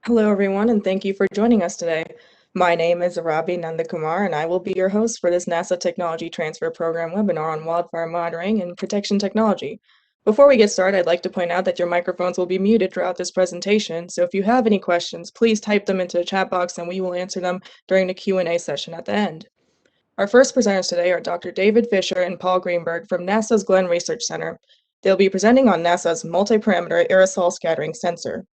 Hello, everyone, and thank you for joining us today. My name is Arabi Nandakumar, and I will be your host for this NASA Technology Transfer Program webinar on wildfire monitoring and protection technology. Before we get started, I'd like to point out that your microphones will be muted throughout this presentation, so if you have any questions, please type them into the chat box and we will answer them during the Q&A session at the end. Our first presenters today are Dr. David Fisher and Paul Greenberg from NASA's Glenn Research Center. They'll be presenting on NASA's multi-parameter aerosol scattering sensor.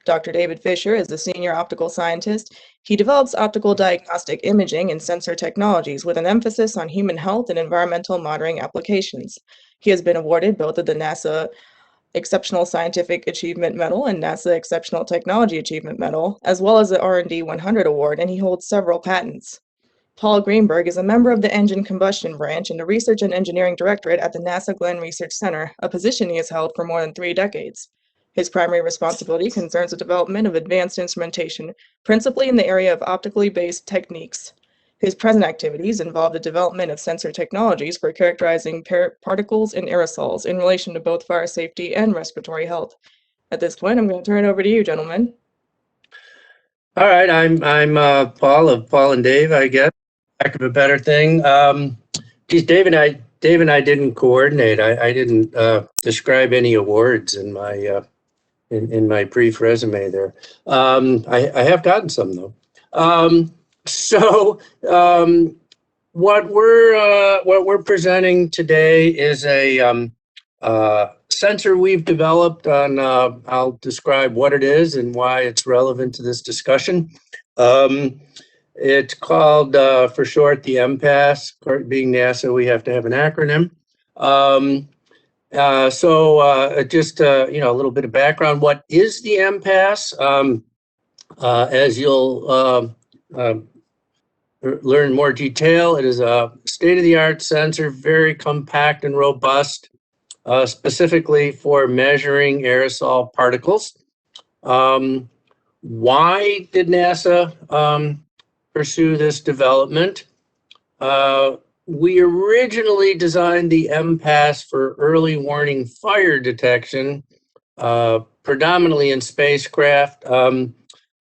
Dr. David Fisher is a senior optical scientist. He develops optical diagnostic imaging and sensor technologies with an emphasis on human health and environmental monitoring applications. He has been awarded both of the NASA Exceptional Scientific Achievement Medal and NASA Exceptional Technology Achievement Medal, as well as the R&D 100 Award, and he holds several patents. Paul Greenberg is a member of the Engine Combustion Branch and the Research and Engineering Directorate at the NASA Glenn Research Center, a position he has held for more than 3 decades. His primary responsibility concerns the development of advanced instrumentation, principally in the area of optically based techniques. His present activities involve the development of sensor technologies for characterizing particles and aerosols in relation to both fire safety and respiratory health. At this point, I'm going to turn it over to you, gentlemen. All right, I'm Paul of Paul and Dave, I guess. Lack of a better thing. Geez, Dave and I didn't coordinate. I didn't describe any awards in my in my brief resume there. I have gotten some though. What we're presenting today is a sensor we've developed on. I'll describe what it is and why it's relevant to this discussion. It's called, for short, the MPAS. Being NASA, we have to have an acronym. Just a little bit of background. What is the MPAS? As you'll learn more detail, it is a state-of-the-art sensor, very compact and robust, specifically for measuring aerosol particles. Why did NASA pursue this development? We originally designed the MPAS for early warning fire detection, predominantly in spacecraft. The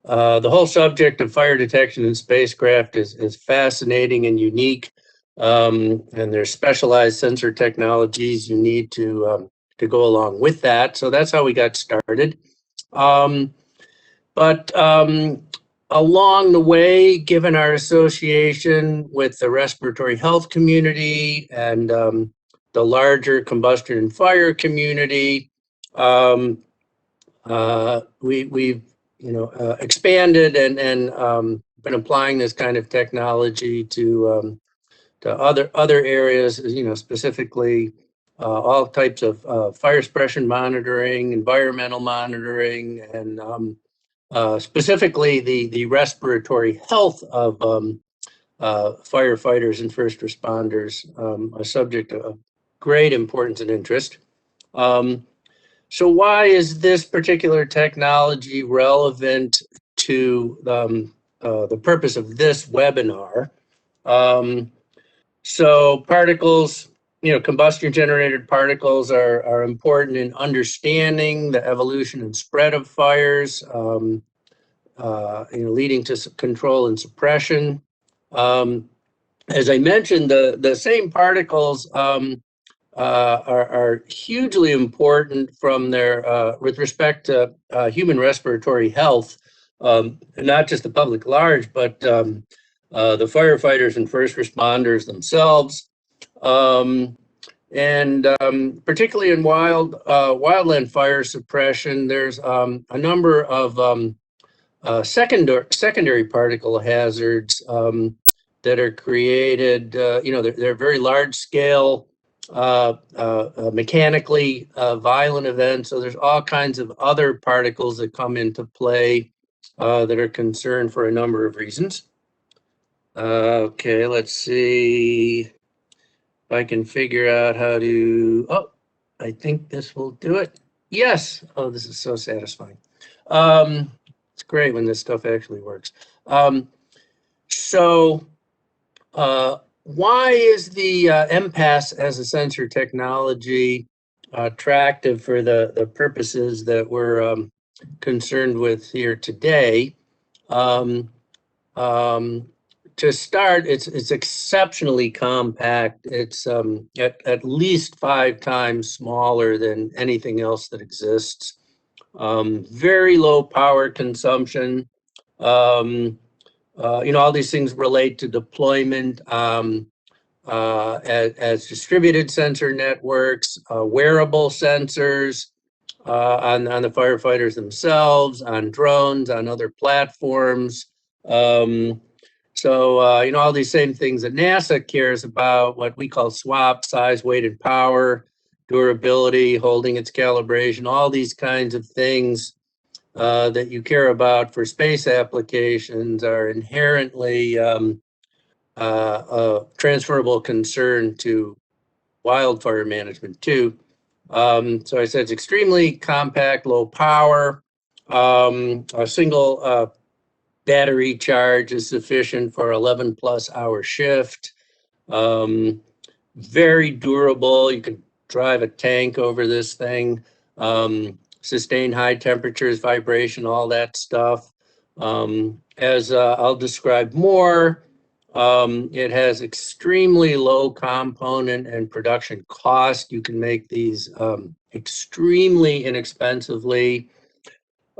whole subject of fire detection in spacecraft is fascinating and unique, and there's specialized sensor technologies you need to go along with that. So that's how we got started. Along the way, given our association with the respiratory health community and the larger combustion and fire community, we've expanded and been applying this kind of technology to other areas. Specifically all types of fire suppression monitoring, environmental monitoring, and specifically the respiratory health of firefighters and first responders, a subject of great importance and interest. So why is this particular technology relevant to the purpose of this webinar? So particles, combustion generated particles are important in understanding the evolution and spread of fires, leading to control and suppression. As I mentioned, the same particles are hugely important from their with respect to human respiratory health, not just the public at large, but the firefighters and first responders themselves. Particularly in wildland fire suppression, there's a number of secondary particle hazards that are created. They're very large scale, mechanically violent events. So there's all kinds of other particles that come into play that are concerned for a number of reasons. Okay, let's see if I can figure out how to, I think this will do it. Yes. Oh, this is so satisfying. It's great when this stuff actually works. Why is the MPAS as a sensor technology attractive for the purposes that we're concerned with here today. Um, to start, it's exceptionally compact. It's at least 5 times smaller than anything else that exists. Very low power consumption. Um, all these things relate to deployment as distributed sensor networks, wearable sensors on the firefighters themselves, on drones, on other platforms. Um, all these same things that NASA cares about, what we call SWaP, size, weight, and power, durability, holding its calibration, all these kinds of things that you care about for space applications are inherently a transferable concern to wildfire management too. So I said it's extremely compact, low power. A single battery charge is sufficient for 11 plus hour shift. Um, Very durable. You can drive a tank over this thing. Sustain high temperatures, vibration, all that stuff. As I'll describe more, it has extremely low component and production cost. You can make these extremely inexpensively.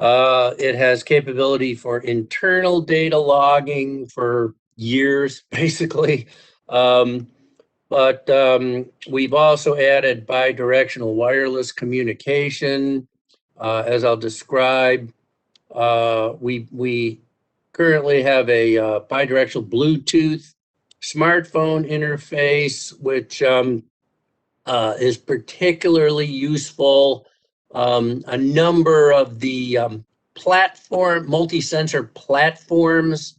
It has capability for internal data logging for years, basically. Um, but we've also added bidirectional wireless communication, as I'll describe. We currently have a bidirectional Bluetooth smartphone interface, which is particularly useful. A number of the multi-sensor platforms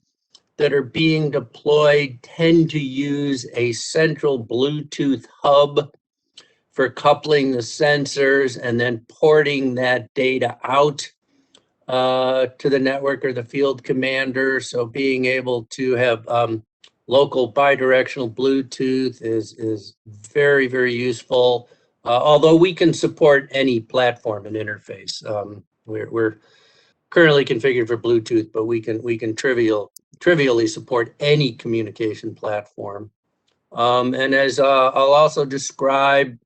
that are being deployed tend to use a central Bluetooth hub for coupling the sensors and then porting that data out to the network or the field commander. So being able to have local bidirectional Bluetooth is very, very useful. Although we can support any platform and interface. We're currently configured for Bluetooth, but we can trivially support any communication platform. And as I'll also describe,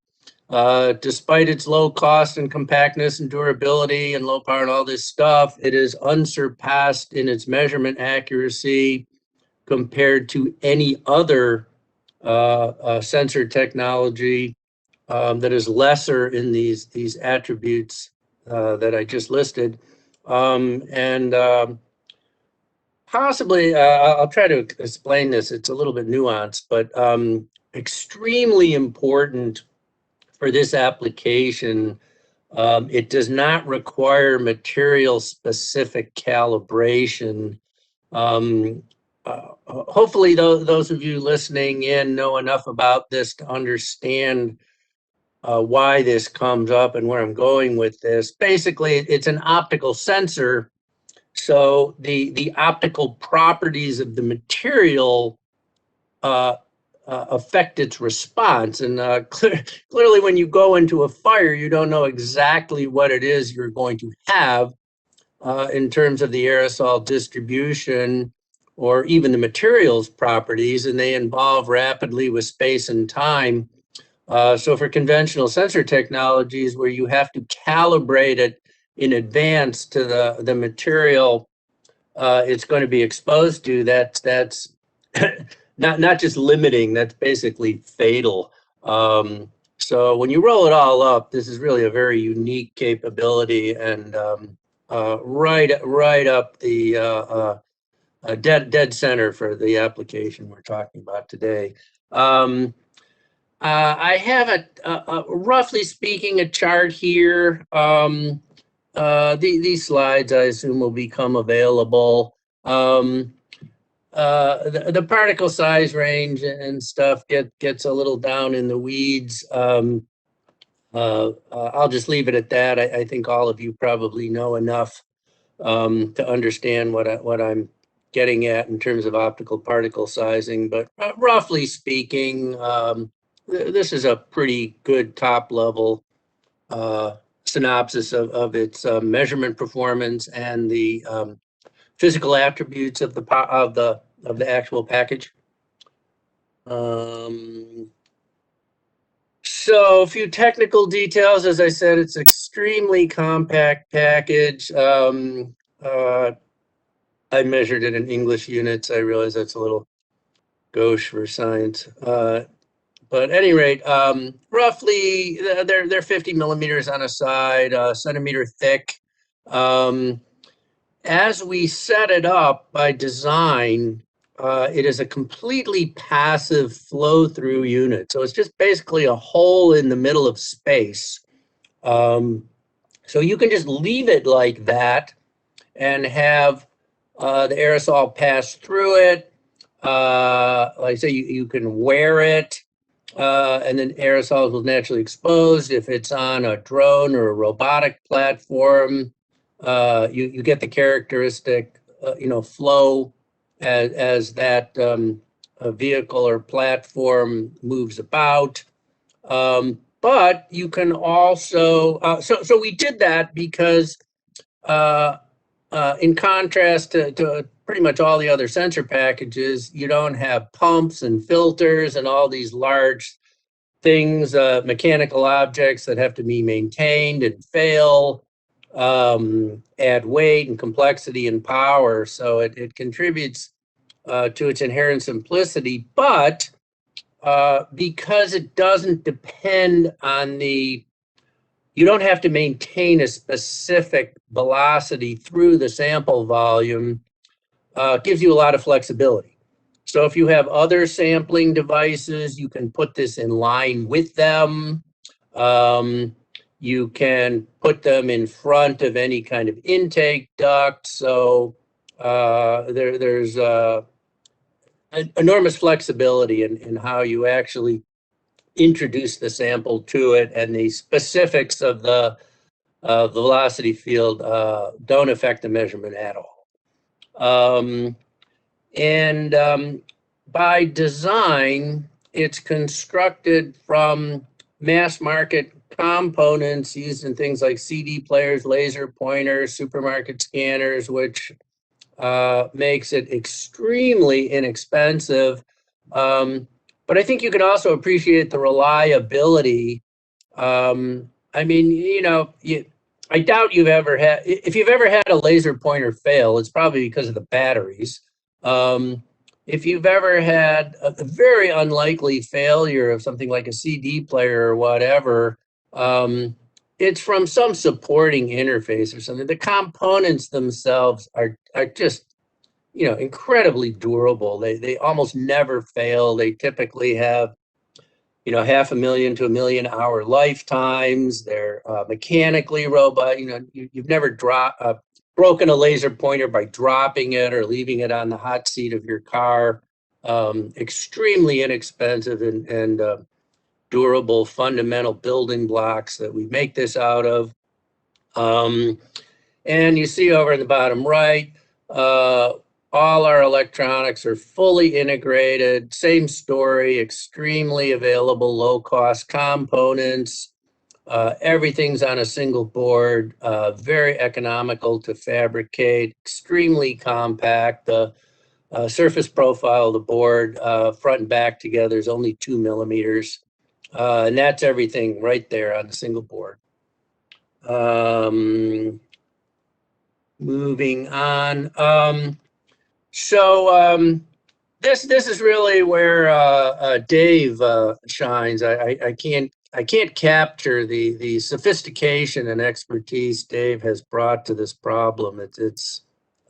despite its low cost and compactness and durability and low power and all this stuff, it is unsurpassed in its measurement accuracy compared to any other sensor technology that is lesser in these attributes that I just listed. And Possibly, I'll try to explain this. It's a little bit nuanced, but extremely important for this application. It does not require material-specific calibration. Hopefully, those of you listening in know enough about this to understand why this comes up and where I'm going with this. Basically, it's an optical sensor, so the optical properties of the material affect its response. And clearly, when you go into a fire, you don't know exactly what it is you're going to have in terms of the aerosol distribution or even the materials properties, and they evolve rapidly with space and time. So for conventional sensor technologies where you have to calibrate it in advance to the material it's going to be exposed to, that's not just limiting, that's basically fatal. So when you roll it all up, this is really a very unique capability and right up the dead center for the application we're talking about today. I have roughly speaking, a chart here. These slides, I assume, will become available. The particle size range and stuff gets a little down in the weeds. I'll just leave it at that. I think all of you probably know enough to understand what I'm getting at in terms of optical particle sizing. But roughly speaking, this is a pretty good top level synopsis of its measurement performance and the physical attributes of the actual package. So a few technical details. As I said, it's extremely compact package. I measured it in English units. I realize that's a little gauche for science. But at any rate, roughly they're 50 millimeters on a side, centimeter thick. As we set it up by design, it is a completely passive flow-through unit. So it's just basically a hole in the middle of space. So you can just leave it like that and have the aerosol pass through it. Like I say, you can wear it, and then aerosols will naturally expose. If it's on a drone or a robotic platform, you get the characteristic, flow as that vehicle or platform moves about. But you can also, so we did that because in contrast to pretty much all the other sensor packages, you don't have pumps and filters and all these large things, mechanical objects that have to be maintained and fail, add weight and complexity and power. So it contributes to its inherent simplicity, but because it doesn't depend on you don't have to maintain a specific velocity through the sample volume, gives you a lot of flexibility. So if you have other sampling devices, you can put this in line with them. You can put them in front of any kind of intake duct. So there's enormous flexibility in how you actually introduce the sample to it, and the specifics of the velocity field don't affect the measurement at all. By design, it's constructed from mass market components used in things like CD players, laser pointers, supermarket scanners, which makes it extremely inexpensive. But I think you can also appreciate the reliability. I mean, I doubt you've ever had, if you've ever had a laser pointer fail, it's probably because of the batteries. If you've ever had a very unlikely failure of something like a CD player or whatever, it's from some supporting interface or something. The components themselves are just, incredibly durable. They almost never fail. They typically have, 500,000 to 1 million hour lifetimes. They're mechanically robust. You've never broken a laser pointer by dropping it or leaving it on the hot seat of your car. Extremely inexpensive and durable fundamental building blocks that we make this out of. And you see over in the bottom right, all our electronics are fully integrated, same story, extremely available, low-cost components. Everything's on a single board, very economical to fabricate, extremely compact. The surface profile of the board, front and back together, is only 2 millimeters. And that's everything right there on the single board. Moving on. This is really where Dave shines. I can't capture the sophistication and expertise Dave has brought to this problem. It's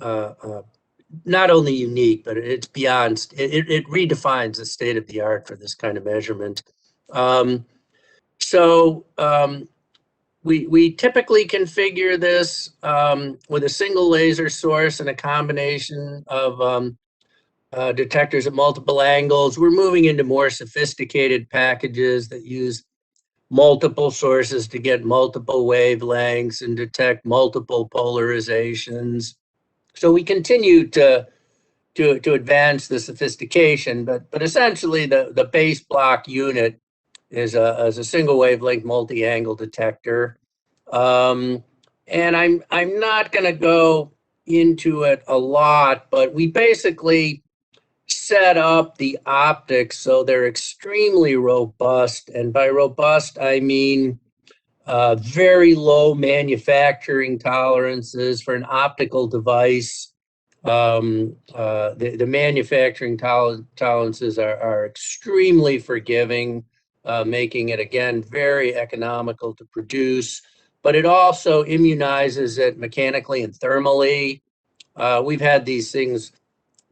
not only unique, but it's beyond. It redefines the state of the art for this kind of measurement. We typically configure this with a single laser source and a combination of detectors at multiple angles. We're moving into more sophisticated packages that use multiple sources to get multiple wavelengths and detect multiple polarizations. So we continue to advance the sophistication, but essentially the base block unit is a single wavelength multi-angle detector. And I'm not going to go into it a lot, but we basically set up the optics so they're extremely robust. And by robust, I mean very low manufacturing tolerances for an optical device. The manufacturing tolerances are extremely forgiving, making it, again, very economical to produce. But it also immunizes it mechanically and thermally. We've had these things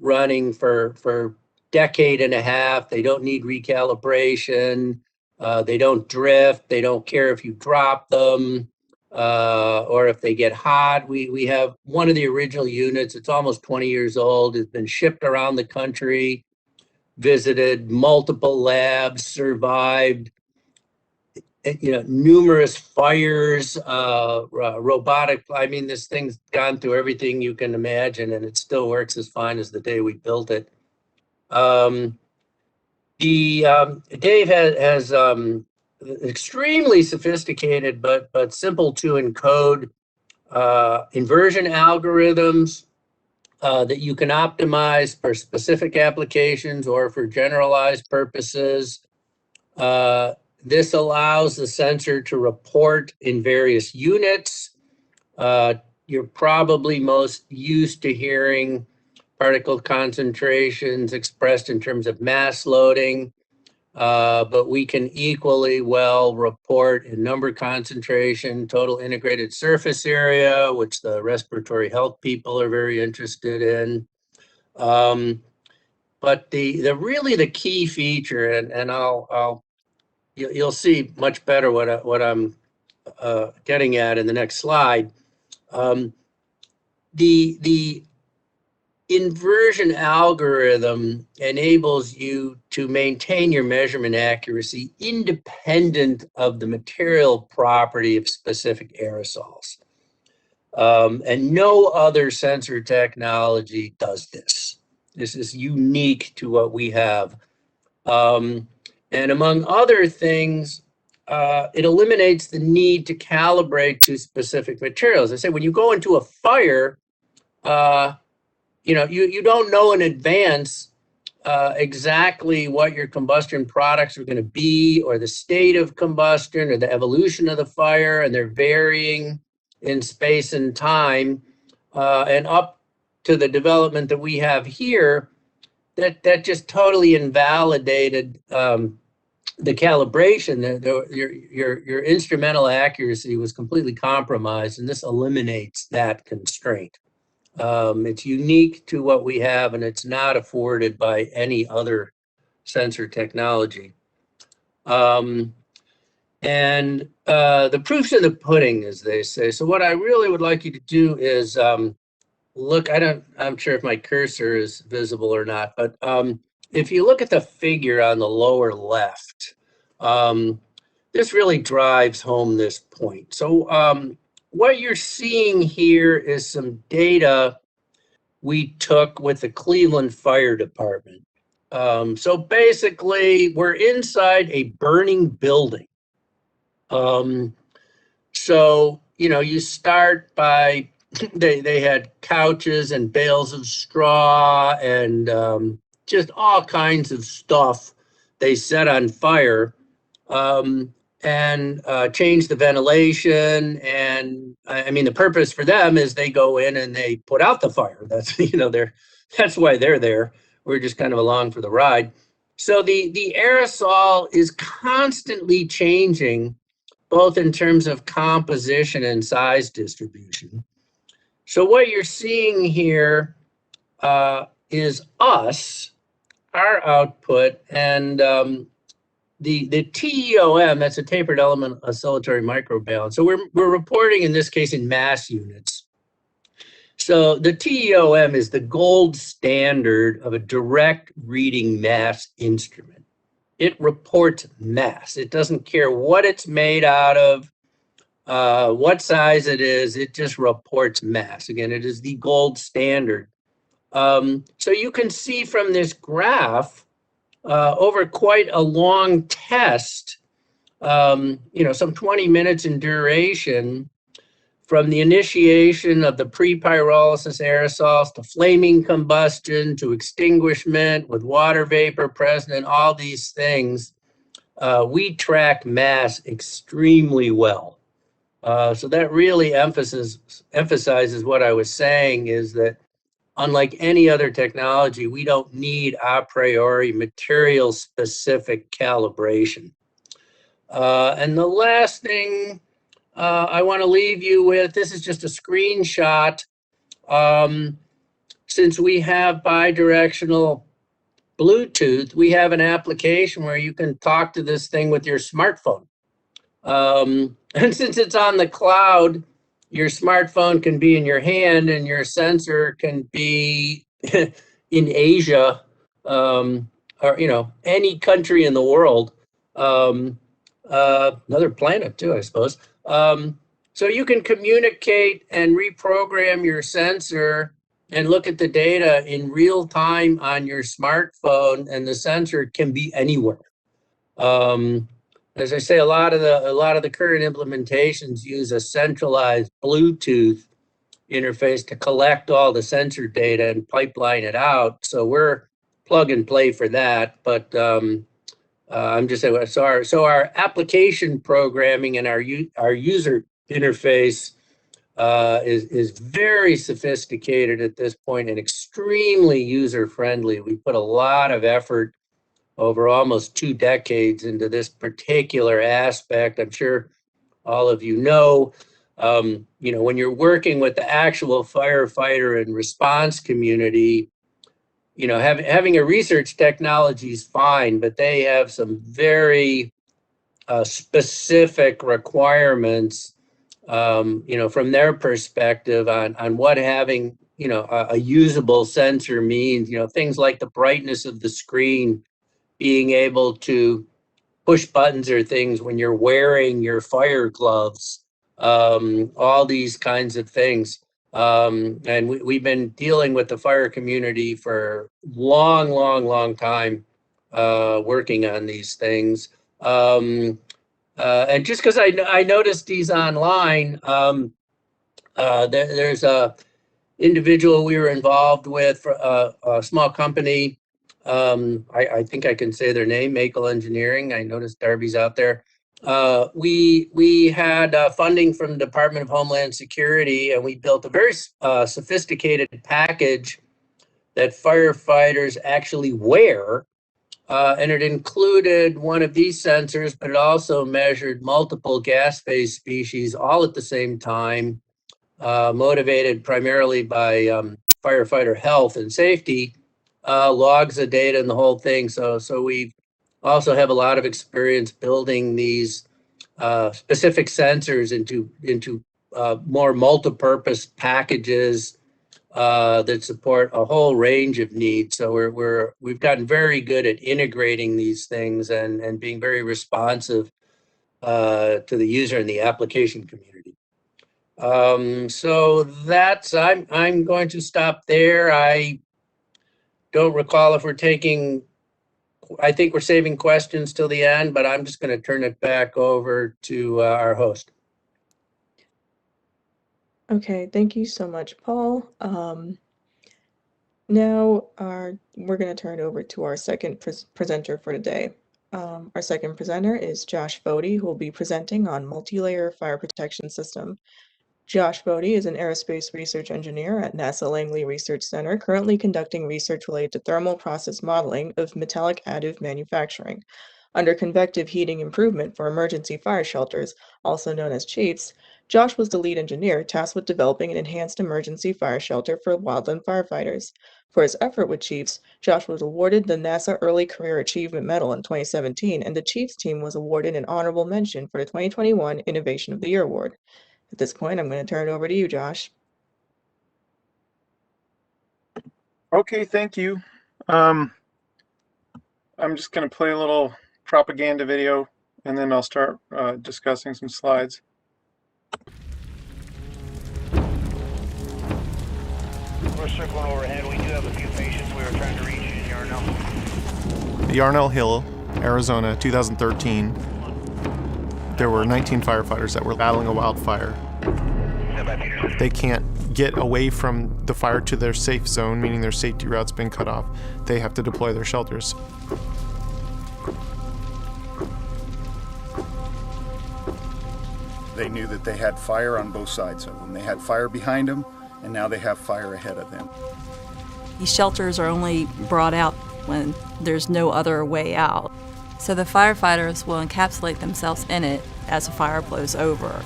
running for decade and a half. They don't need recalibration. They don't drift. They don't care if you drop them or if they get hot. We have one of the original units. It's almost 20 years old. It's been shipped around the country, visited multiple labs, survived numerous fires, robotic. I mean, this thing's gone through everything you can imagine, and it still works as fine as the day we built it. Dave has extremely sophisticated but simple to encode inversion algorithms that you can optimize for specific applications or for generalized purposes. This allows the sensor to report in various units. You're probably most used to hearing particle concentrations expressed in terms of mass loading, but we can equally well report in number concentration, total integrated surface area, which the respiratory health people are very interested in. But the key feature, and you'll see much better what I'm getting at in the next slide. The inversion algorithm enables you to maintain your measurement accuracy independent of the material property of specific aerosols. And no other sensor technology does this. This is unique to what we have. And among other things, it eliminates the need to calibrate to specific materials. I say when you go into a fire, you don't know in advance exactly what your combustion products are going to be, or the state of combustion, or the evolution of the fire, and they're varying in space and time. And up to the development that we have here, that just totally invalidated the calibration. Your instrumental accuracy was completely compromised, and this eliminates that constraint. It's unique to what we have, and it's not afforded by any other sensor technology. And the proof's in the pudding, as they say. So what I really would like you to do is look. I'm sure if my cursor is visible or not, but if you look at the figure on the lower left, this really drives home this point. So what you're seeing here is some data we took with the Cleveland Fire Department. So basically, we're inside a burning building. So, you start by, they had couches and bales of straw and just all kinds of stuff they set on fire. And change the ventilation. And I mean, the purpose for them is they go in and they put out the fire. That's, that's why they're there. We're just kind of along for the ride. So the aerosol is constantly changing, both in terms of composition and size distribution. So what you're seeing here is us, our output, and the TEOM, that's a tapered element oscillatory microbalance. So we're reporting in this case in mass units. So the TEOM is the gold standard of a direct reading mass instrument. It reports mass. It doesn't care what it's made out of, what size it is. It just reports mass. Again, it is the gold standard. So you can see from this graph, over quite a long test, some 20 minutes in duration from the initiation of the pre-pyrolysis aerosols to flaming combustion to extinguishment with water vapor present and all these things. We track mass extremely well. So that really emphasizes what I was saying, is that unlike any other technology, we don't need a priori material specific calibration. And the last thing I want to leave you with, this is just a screenshot. Since we have bidirectional Bluetooth, we have an application where you can talk to this thing with your smartphone. And since it's on the cloud, your smartphone can be in your hand and your sensor can be in Asia, or any country in the world, another planet too, I suppose. So you can communicate and reprogram your sensor and look at the data in real time on your smartphone, and the sensor can be anywhere. As I say, a lot of the current implementations use a centralized Bluetooth interface to collect all the sensor data and pipeline it out. So we're plug and play for that. But I'm just saying, so our application programming and our user interface is very sophisticated at this point and extremely user friendly. We put a lot of effort over almost 2 decades into this particular aspect. I'm sure all of you know, when you're working with the actual firefighter and response community, having a research technology is fine, but they have some very specific requirements, from their perspective on what having, a usable sensor means, things like the brightness of the screen, being able to push buttons or things when you're wearing your fire gloves, all these kinds of things. And we've been dealing with the fire community for long time, working on these things. And just because I noticed these online, there's a individual we were involved with for a small company. I think I can say their name, Makel Engineering. I noticed Darby's out there. We had funding from the Department of Homeland Security, and we built a very sophisticated package that firefighters actually wear. And it included one of these sensors, but it also measured multiple gas phase species all at the same time, motivated primarily by firefighter health and safety, logs of data and the whole thing. So we also have a lot of experience building these specific sensors into more multi-purpose packages that support a whole range of needs. So we've gotten very good at integrating these things and being very responsive to the user and the application community. So I'm going to stop there. I don't recall if I think we're saving questions till the end, but I'm just going to turn it back over to our host. Okay, thank you so much, Paul. Now we're going to turn it over to our second presenter for today. Our second presenter is Josh Fody, who will be presenting on multi-layer fire protection system. Josh Fody is an aerospace research engineer at NASA Langley Research Center, currently conducting research related to thermal process modeling of metallic additive manufacturing. Under convective heating improvement for emergency fire shelters, also known as CHIEFs, Josh was the lead engineer tasked with developing an enhanced emergency fire shelter for wildland firefighters. For his effort with CHIEFs, Josh was awarded the NASA Early Career Achievement Medal in 2017, and the CHIEFs team was awarded an honorable mention for the 2021 Innovation of the Year Award. At this point, I'm going to turn it over to you, Josh. Okay, thank you. I'm just going to play a little propaganda video, and then I'll start discussing some slides. We're circling overhead. We do have a few patients we were trying to reach in Yarnell. Yarnell Hill, Arizona, 2013. There were 19 firefighters that were battling a wildfire. They can't get away from the fire to their safe zone, meaning their safety route's been cut off. They have to deploy their shelters. They knew that they had fire on both sides of them. They had fire behind them, and now they have fire ahead of them. These shelters are only brought out when there's no other way out. So the firefighters will encapsulate themselves in it as the fire blows over.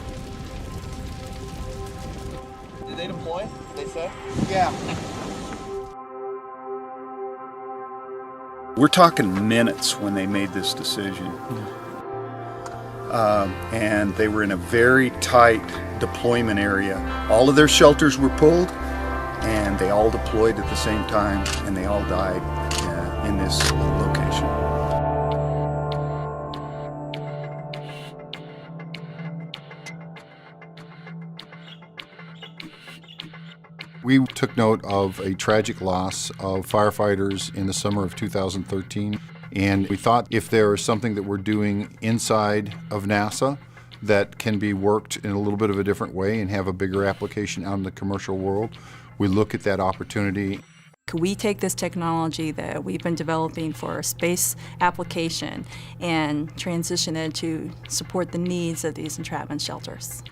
Did they deploy, they said? Yeah. We're talking minutes when they made this decision. And they were in a very tight deployment area. All of their shelters were pulled, and they all deployed at the same time, and they all died in this location. We took note of a tragic loss of firefighters in the summer of 2013, and we thought if there is something that we're doing inside of NASA that can be worked in a little bit of a different way and have a bigger application out in the commercial world, we look at that opportunity. Could we take this technology that we've been developing for a space application and transition it to support the needs of these entrapment shelters?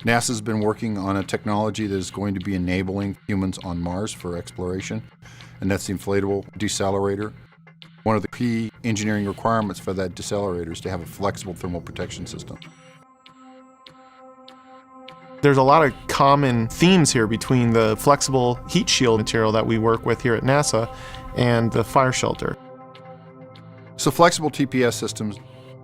NASA's been working on a technology that is going to be enabling humans on Mars for exploration, and that's the inflatable decelerator. One of the key engineering requirements for that decelerator is to have a flexible thermal protection system. There's a lot of common themes here between the flexible heat shield material that we work with here at NASA and the fire shelter. So flexible TPS systems,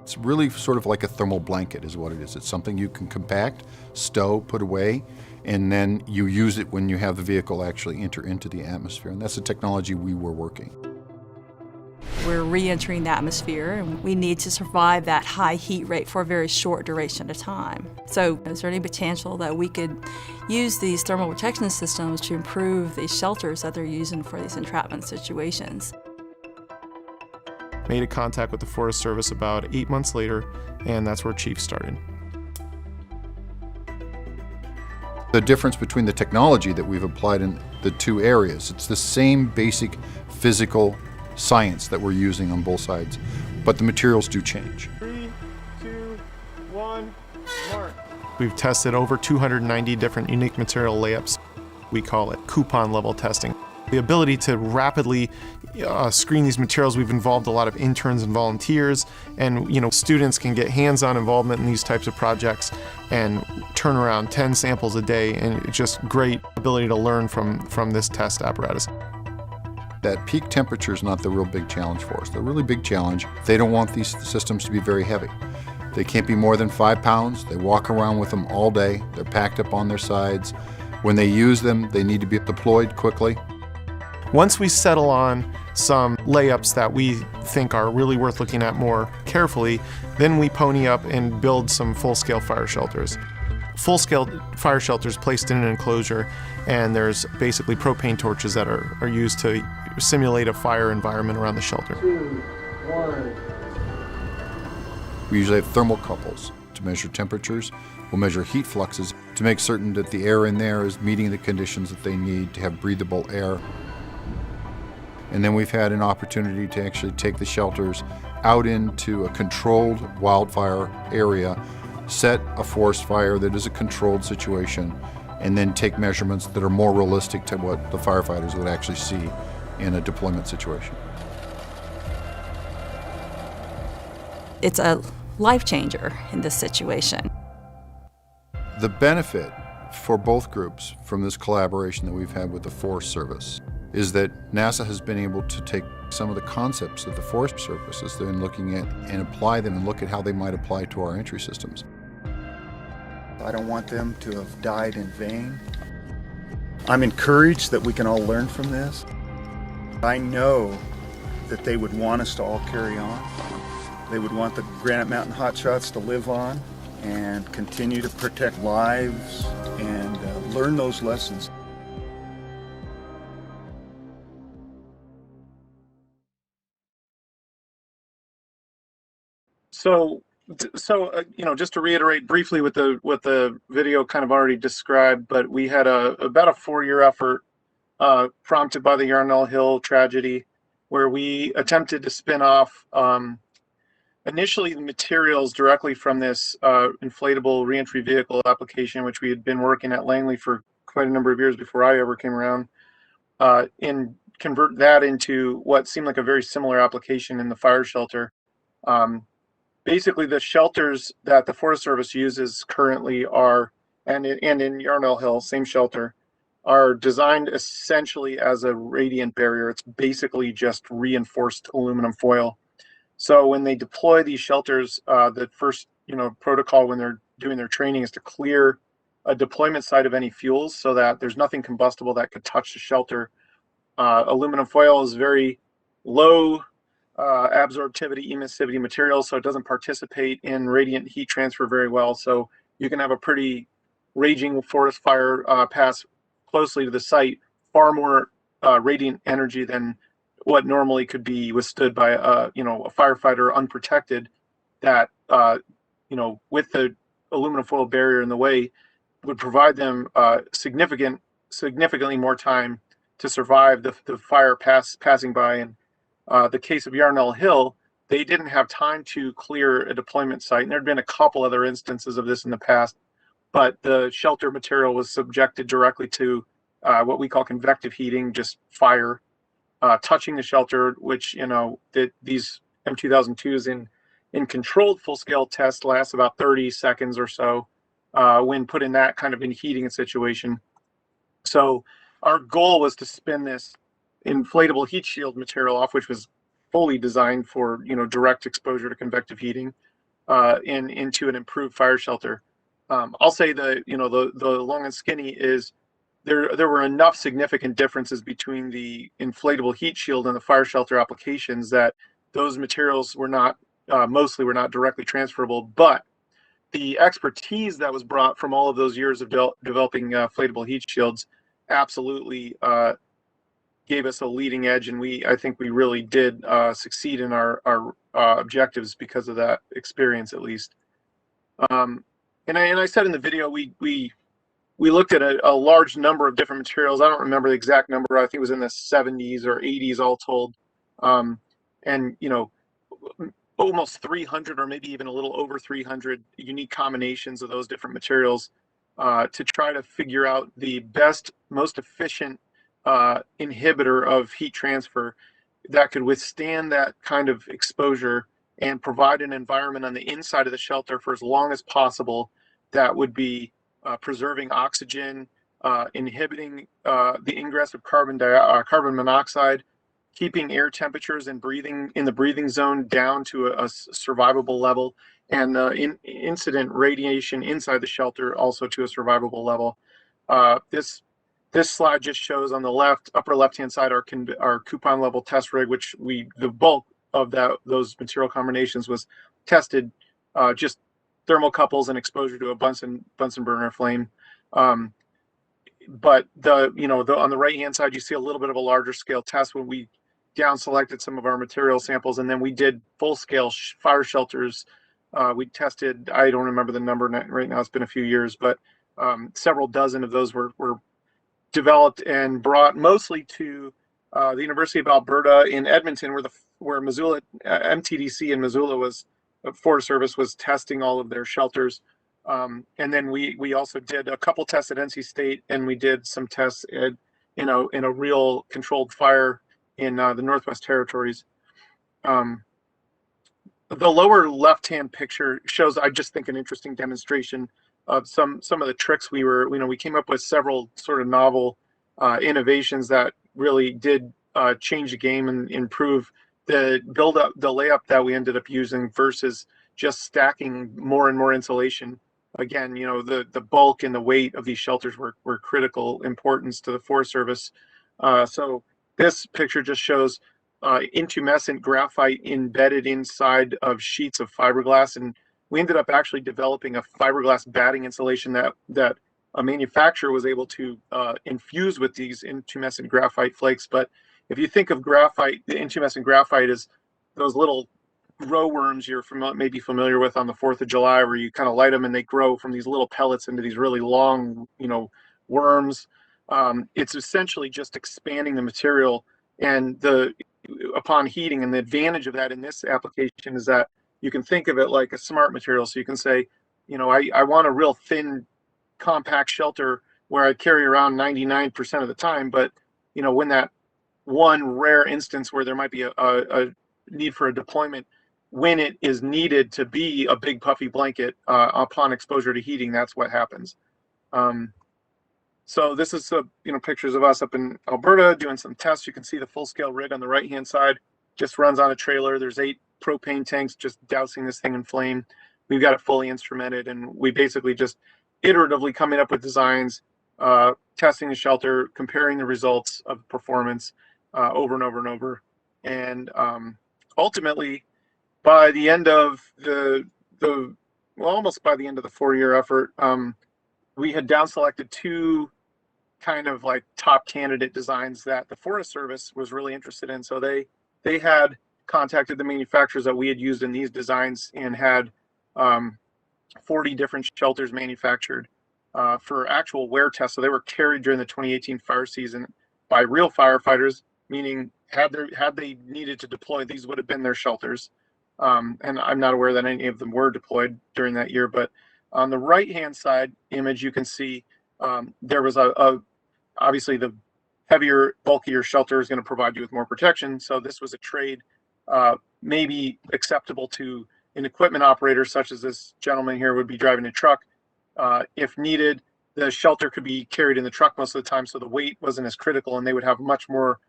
it's really sort of like a thermal blanket is what it is. It's something you can compact, stow, put away, and then you use it when you have the vehicle actually enter into the atmosphere. And that's the technology we were working. We're re-entering the atmosphere, and we need to survive that high heat rate for a very short duration of time. So is there any potential that we could use these thermal protection systems to improve these shelters that they're using for these entrapment situations? Made a contact with the Forest Service about 8 months later, and that's where Chief started. The difference between the technology that we've applied in the two areas, it's the same basic physical science that we're using on both sides, but the materials do change. 3, 2, 1, mark. We've tested over 290 different unique material layups. We call it coupon level testing. The ability to rapidly screen these materials, we've involved a lot of interns and volunteers, and students can get hands-on involvement in these types of projects and turn around 10 samples a day, and it's just great ability to learn from this test apparatus. That peak temperature is not the real big challenge for us. The really big challenge, they don't want these systems to be very heavy. They can't be more than 5 pounds. They walk around with them all day. They're packed up on their sides. When they use them, they need to be deployed quickly. Once we settle on some layups that we think are really worth looking at more carefully, then we pony up and build some full-scale fire shelters. Full-scale fire shelters placed in an enclosure, and there's basically propane torches that are used to simulate a fire environment around the shelter. 2, 1. We usually have thermocouples to measure temperatures. We'll measure heat fluxes to make certain that the air in there is meeting the conditions that they need to have breathable air. And then we've had an opportunity to actually take the shelters out into a controlled wildfire area, set a forest fire that is a controlled situation, and then take measurements that are more realistic to what the firefighters would actually see in a deployment situation. It's a life changer in this situation. The benefit for both groups from this collaboration that we've had with the Forest Service is that NASA has been able to take some of the concepts that the Forest Service has been looking at and apply them and look at how they might apply to our entry systems. I don't want them to have died in vain. I'm encouraged that we can all learn from this. I know that they would want us to all carry on. They would want the Granite Mountain Hotshots to live on and continue to protect lives and learn those lessons. So So, just to reiterate briefly what the video kind of already described, but we had about a 4-year effort prompted by the Yarnell Hill tragedy, where we attempted to spin off initially the materials directly from this inflatable reentry vehicle application, which we had been working at Langley for quite a number of years before I ever came around, and convert that into what seemed like a very similar application in the fire shelter. Basically, the shelters that the Forest Service uses currently are, and in Yarnell Hill, same shelter, are designed essentially as a radiant barrier. It's basically just reinforced aluminum foil. So when they deploy these shelters, the first protocol when they're doing their training is to clear a deployment site of any fuels so that there's nothing combustible that could touch the shelter. Aluminum foil is very low absorptivity, emissivity material, so it doesn't participate in radiant heat transfer very well. So you can have a pretty raging forest fire pass closely to the site, far more radiant energy than what normally could be withstood by a firefighter unprotected. That with the aluminum foil barrier in the way, would provide them significantly more time to survive the fire passing by. And the case of Yarnell Hill, they didn't have time to clear a deployment site. And there had been a couple other instances of this in the past, but the shelter material was subjected directly to what we call convective heating, just fire touching the shelter, which these M2002s in controlled full-scale tests last about 30 seconds or so when put in that kind of in heating situation. So our goal was to spin this inflatable heat shield material off, which was fully designed for direct exposure to convective heating, into an improved fire shelter. I'll say the long and skinny is there were enough significant differences between the inflatable heat shield and the fire shelter applications that those materials were not mostly were not directly transferable, but the expertise that was brought from all of those years of developing inflatable heat shields absolutely gave us a leading edge, and I think we really did succeed in our objectives because of that experience, at least. And I said in the video, we looked at a large number of different materials. I don't remember the exact number. I think it was in the 70s or 80s all told. And almost 300 or maybe even a little over 300 unique combinations of those different materials to try to figure out the best, most efficient inhibitor of heat transfer that could withstand that kind of exposure and provide an environment on the inside of the shelter for as long as possible that would be preserving oxygen, inhibiting the ingress of carbon monoxide, keeping air temperatures and breathing in the breathing zone down to a survivable level, and incident radiation inside the shelter also to a survivable level. This slide just shows on the upper left-hand side our coupon level test rig, which the bulk of those material combinations was tested just thermocouples and exposure to a Bunsen burner flame. But on the right-hand side, you see a little bit of a larger scale test when we down selected some of our material samples, and then we did full-scale fire shelters. We tested, I don't remember the number right now, it's been a few years, but several dozen of those were developed and brought mostly to the University of Alberta in Edmonton, where Missoula, MTDC in Missoula Forest Service was testing all of their shelters. And then we also did a couple tests at NC State, and we did some tests in a real controlled fire in the Northwest Territories. The lower left-hand picture shows, I just think, an interesting demonstration of some of the tricks we came up with several sort of novel innovations that really did change the game and improve the layup that we ended up using versus just stacking more and more insulation. Again, the bulk and the weight of these shelters were critical importance to the Forest Service. So this picture just shows intumescent graphite embedded inside of sheets of fiberglass, and we ended up actually developing a fiberglass batting insulation that a manufacturer was able to infuse with these intumescent graphite flakes. But if you think of graphite, the intumescent graphite is those little grow worms you're maybe familiar with on the 4th of July, where you kind of light them and they grow from these little pellets into these really long, worms. It's essentially just expanding the material, and upon heating. And the advantage of that in this application is that you can think of it like a smart material. So you can say, I want a real thin, compact shelter where I carry around 99% of the time, but when that one rare instance where there might be a need for a deployment, when it is needed to be a big puffy blanket upon exposure to heating, that's what happens. So this is pictures of us up in Alberta doing some tests. You can see the full-scale rig on the right-hand side just runs on a trailer. There's 8 propane tanks just dousing this thing in flame. We've got it fully instrumented, and we basically just iteratively coming up with designs, testing the shelter, comparing the results of performance over and over and over. And ultimately, by the end of almost by the end of the 4-year effort, we had down selected 2 kind of like top candidate designs that the Forest Service was really interested in. So they had contacted the manufacturers that we had used in these designs and had 40 different shelters manufactured for actual wear tests. So they were carried during the 2018 fire season by real firefighters, meaning had they needed to deploy, these would have been their shelters. And I'm not aware that any of them were deployed during that year. But on the right-hand side image, you can see there was obviously the heavier, bulkier shelter is going to provide you with more protection. So this was a trade maybe acceptable to an equipment operator such as this gentleman here would be driving a truck. If needed, the shelter could be carried in the truck most of the time, so the weight wasn't as critical, and they would have much more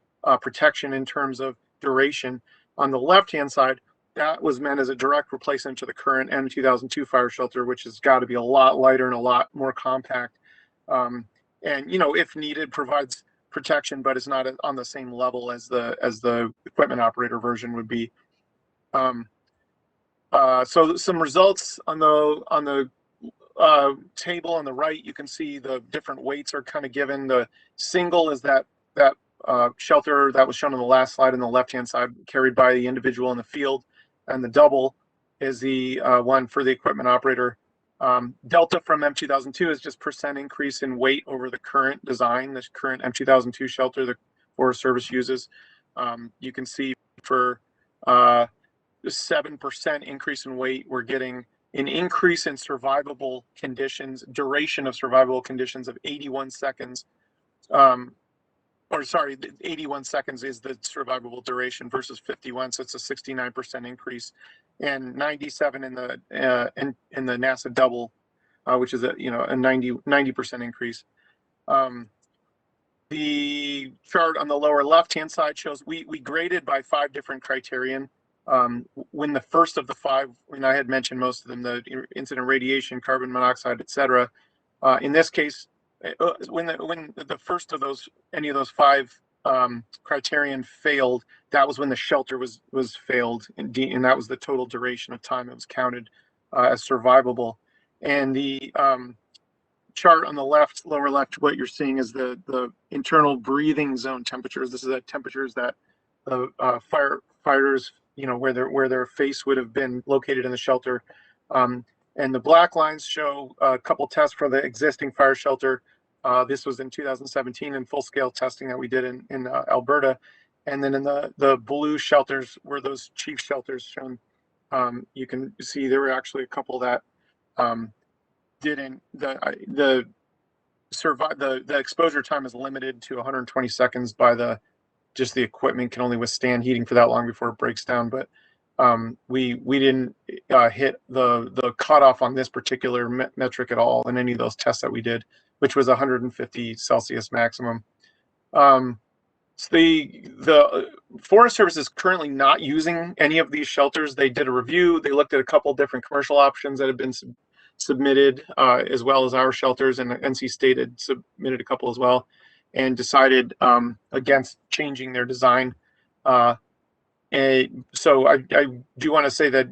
protection in terms of duration. On the left-hand side, that was meant as a direct replacement to the current M2002 fire shelter, which has got to be a lot lighter and a lot more compact. And if needed, provides protection, but is not on the same level as the equipment operator version would be. So some results on the table on the right, you can see the different weights are kind of given. The single is that shelter that was shown on the last slide on the left-hand side, carried by the individual in the field, and the double is the one for the equipment operator. Delta from M2002 is just % increase in weight over the current design, this current M2002 shelter the Forest Service uses. You can see for 7% increase in weight, we're getting an increase in survivable conditions, duration of survivable conditions of 81 seconds. 81 seconds is the survivable duration versus 51, so it's a 69% increase, and 97 in the NASA double, which is a 90% increase. The chart on the lower left-hand side shows we graded by 5 different criterion. When the first of the 5, when I had mentioned most of them, the incident radiation, carbon monoxide, etc. In this case, when the first of any of those 5 criterion failed, that was when the shelter was failed, and that was the total duration of time it was counted as survivable. And the chart on the lower left, what you're seeing is the internal breathing zone temperatures. This is the temperatures that the firefighters, where their face would have been located in the shelter. And the black lines show a couple tests for the existing fire shelter. This was in 2017 in full-scale testing that we did in Alberta. And then in the blue shelters were those chief shelters shown. You can see there were actually a couple that didn't. The exposure time is limited to 120 seconds by just the equipment can only withstand heating for that long before it breaks down. But we didn't hit the cutoff on this particular metric at all in any of those tests that we did, which was 150 Celsius maximum. So the Forest Service is currently not using any of these shelters. They did a review. They looked at a couple different commercial options that have been submitted, as well as our shelters, and NC State had submitted a couple as well, and decided against changing their design. So I do want to say that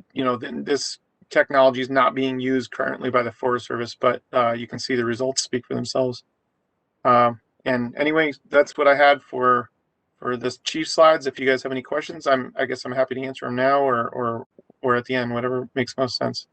this technology is not being used currently by the Forest Service, but you can see the results speak for themselves. And anyway, that's what I had for or the chief slides. If you guys have any questions, I guess I'm happy to answer them now or at the end, whatever makes most sense.